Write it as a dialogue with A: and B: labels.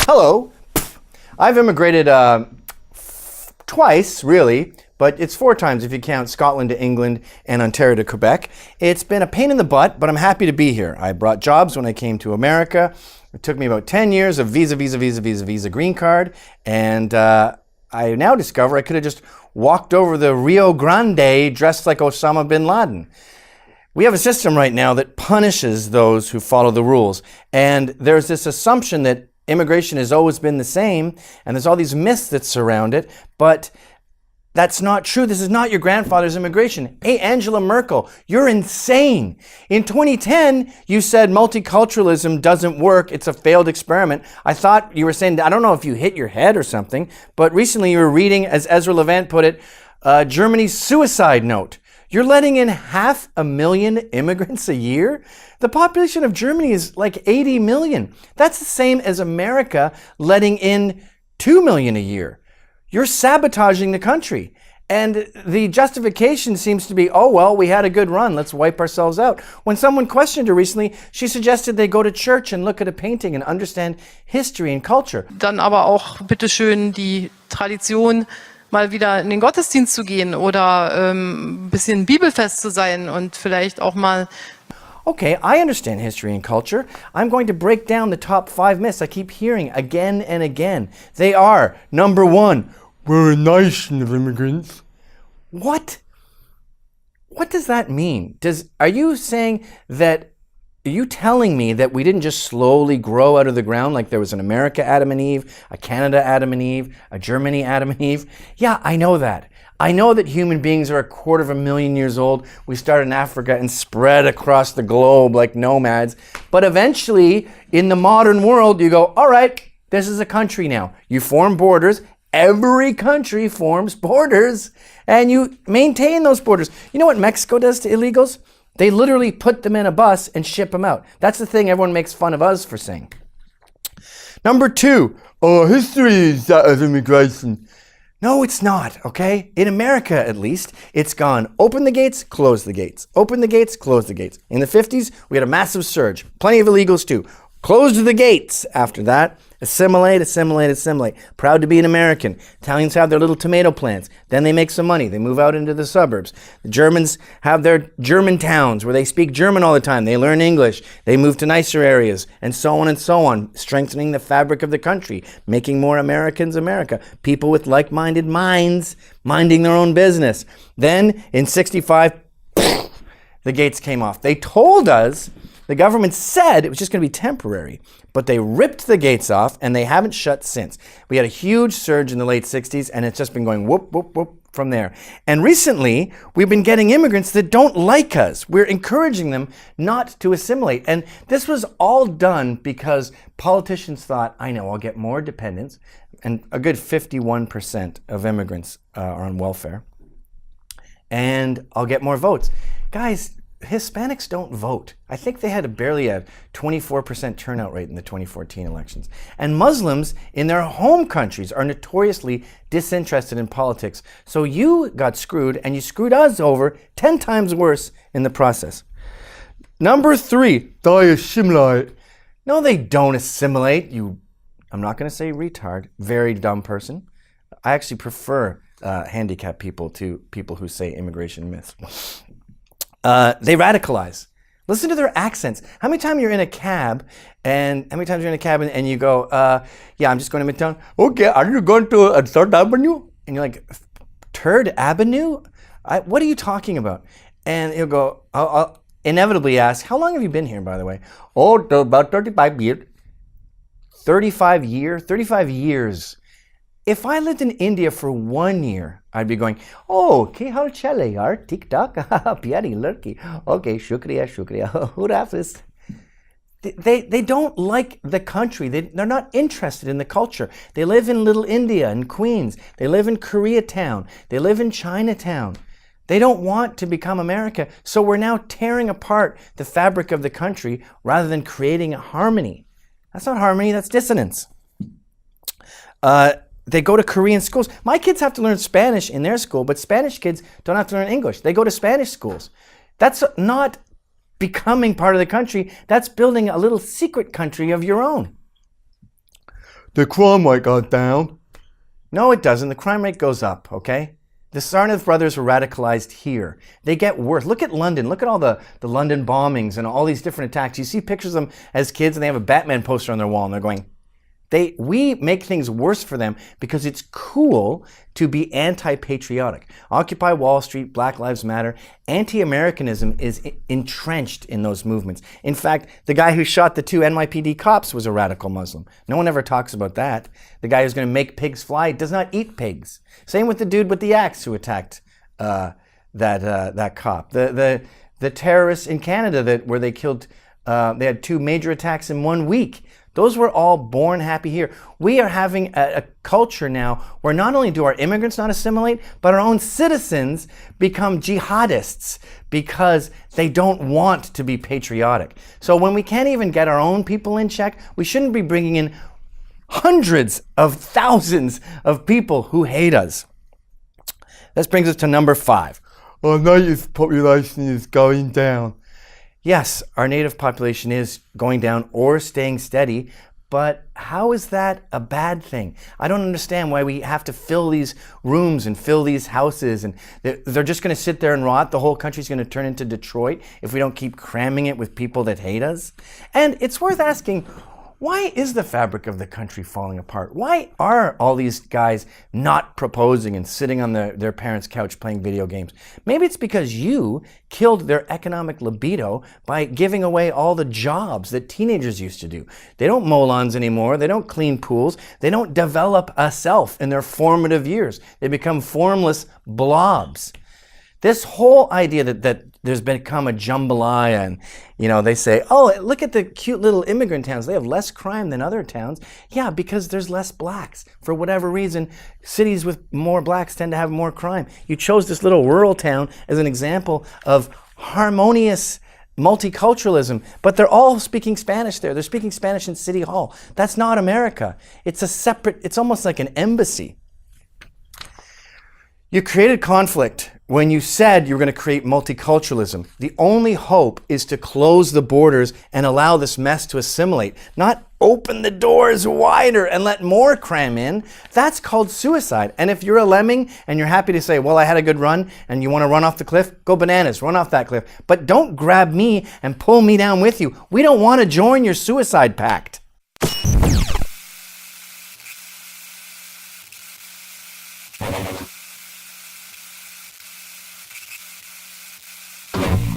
A: Hello. I've immigrated twice, really, but it's 4 times if you count Scotland to England and Ontario to Quebec. It's been a pain in the butt, but I'm happy to be here. I brought jobs when I came to America. It took me about 10 years of visa green card, and I now discover I could have just walked over the Rio Grande dressed like Osama bin Laden. We have a system right now that punishes those who follow the rules, and there's this assumption that immigration has always been the same, and there's all these myths that surround it, but that's not true. This is not your grandfather's immigration. Hey, Angela Merkel, you're insane. In 2010, you said multiculturalism doesn't work. It's a failed experiment. I thought you were saying, I don't know if you hit your head or something, but recently you were reading, as Ezra Levant put it, Germany's suicide note. You're letting in 500,000 immigrants a year? The population of Germany is like 80 million. That's the same as America letting in 2 million a year. You're sabotaging the country. And the justification seems to be, oh, well, we had a good run. Let's wipe ourselves out. When someone questioned her recently, she suggested they go to church and look at a painting and understand history and culture.
B: Dann aber auch bitteschön die Tradition, mal wieder in den Gottesdienst zu gehen oder ein bisschen bibelfest zu sein und vielleicht auch mal.
A: Okay, I understand history and culture. I'm going to break down the top 5 myths I keep hearing again and again. They are, number 1, we're a nation of immigrants. What? What does that mean? Are you saying that, are you telling me that we didn't just slowly grow out of the ground like there was an America Adam and Eve, a Canada Adam and Eve, a Germany Adam and Eve? Yeah, I know that. I know that human beings are 250,000 years old. We started in Africa and spread across the globe like nomads. But eventually, in the modern world, you go, all right, this is a country now. You form borders. Every country forms borders, and you maintain those borders. You know what Mexico does to illegals? They literally put them in a bus and ship them out. That's the thing everyone makes fun of us for saying. Number 2, history is that of immigration. No, it's not, okay? In America, at least, it's gone open the gates, close the gates. Open the gates, close the gates. In the 50s, we had a massive surge. Plenty of illegals too. Closed the gates after that. Assimilate. Proud to be an American. Italians have their little tomato plants. Then they make some money. They move out into the suburbs. The Germans have their German towns where they speak German all the time. They learn English. They move to nicer areas, and so on, strengthening the fabric of the country, making more Americans America. People with like-minded minds, minding their own business. Then, in 65, the gates came off. They told us, the government said it was just going to be temporary, but they ripped the gates off and they haven't shut since. We had a huge surge in the late 60s and it's just been going whoop, whoop, whoop from there. And recently, we've been getting immigrants that don't like us. We're encouraging them not to assimilate. And this was all done because politicians thought, I know, I'll get more dependents. And a good 51% of immigrants are on welfare. And I'll get more votes. Guys, Hispanics don't vote. I think they had barely a 24% turnout rate in the 2014 elections. And Muslims in their home countries are notoriously disinterested in politics. So you got screwed and you screwed us over 10 times worse in the process. Number 3, they assimilate. No, they don't assimilate. I'm not going to say retard, very dumb person. I actually prefer handicapped people to people who say immigration myths. They radicalize. Listen to their accents. How many times you're in a cab and you go, yeah, I'm just going to Midtown. Okay, are you going to 3rd Avenue? And you're like, 3rd Avenue? What are you talking about? And he'll go, I'll inevitably ask, how long have you been here, by the way? Oh, about 35 years. 35 years. If I lived in India for 1 year, I'd be going, oh, ki hal chale yaar, tik tak, pyari ladki. Okay, shukriya, hurafis. They don't like the country. They're not interested in the culture. They live in Little India and Queens. They live in Koreatown. They live in Chinatown. They don't want to become America. So we're now tearing apart the fabric of the country rather than creating a harmony. That's not harmony, that's dissonance. They go to Korean schools. My kids have to learn Spanish in their school, but Spanish kids don't have to learn English. They go to Spanish schools. That's not becoming part of the country. That's building a little secret country of your own. the crime rate got down. No, it doesn't. The crime rate goes up, okay? The Tsarnaev brothers were radicalized here. They get worse. Look at London. Look at all the London bombings and all these different attacks. You see pictures of them as kids and they have a Batman poster on their wall and they're going, we make things worse for them because it's cool to be anti-patriotic. Occupy Wall Street, Black Lives Matter, anti-Americanism is entrenched in those movements. In fact, the guy who shot the 2 NYPD cops was a radical Muslim. No one ever talks about that. The guy who's going to make pigs fly does not eat pigs. Same with the dude with the axe who attacked that cop. The terrorists in Canada where they killed, they had 2 major attacks in 1 week. Those were all born happy here. We are having a culture now where not only do our immigrants not assimilate, but our own citizens become jihadists because they don't want to be patriotic. So when we can't even get our own people in check, we shouldn't be bringing in hundreds of thousands of people who hate us. This brings us to number 5. Our native population is going down. Yes, our native population is going down or staying steady, but how is that a bad thing? I don't understand why we have to fill these rooms and fill these houses and they're just going to sit there and rot. The whole country's going to turn into Detroit if we don't keep cramming it with people that hate us. And it's worth asking, why is the fabric of the country falling apart? Why are all these guys not proposing and sitting on their parents' couch playing video games? Maybe it's because you killed their economic libido by giving away all the jobs that teenagers used to do. They don't mow lawns anymore. They don't clean pools. They don't develop a self in their formative years. They become formless blobs. This whole idea that there's become a jambalaya and, they say, oh, look at the cute little immigrant towns. They have less crime than other towns. Yeah, because there's less blacks. For whatever reason, cities with more blacks tend to have more crime. You chose this little rural town as an example of harmonious multiculturalism, but they're all speaking Spanish there. They're speaking Spanish in City Hall. That's not America. It's almost like an embassy. You created conflict when you said you were going to create multiculturalism. The only hope is to close the borders and allow this mess to assimilate, not open the doors wider and let more cram in. That's called suicide. And if you're a lemming and you're happy to say, well, I had a good run and you want to run off the cliff, go bananas, run off that cliff. But don't grab me and pull me down with you. We don't want to join your suicide pact.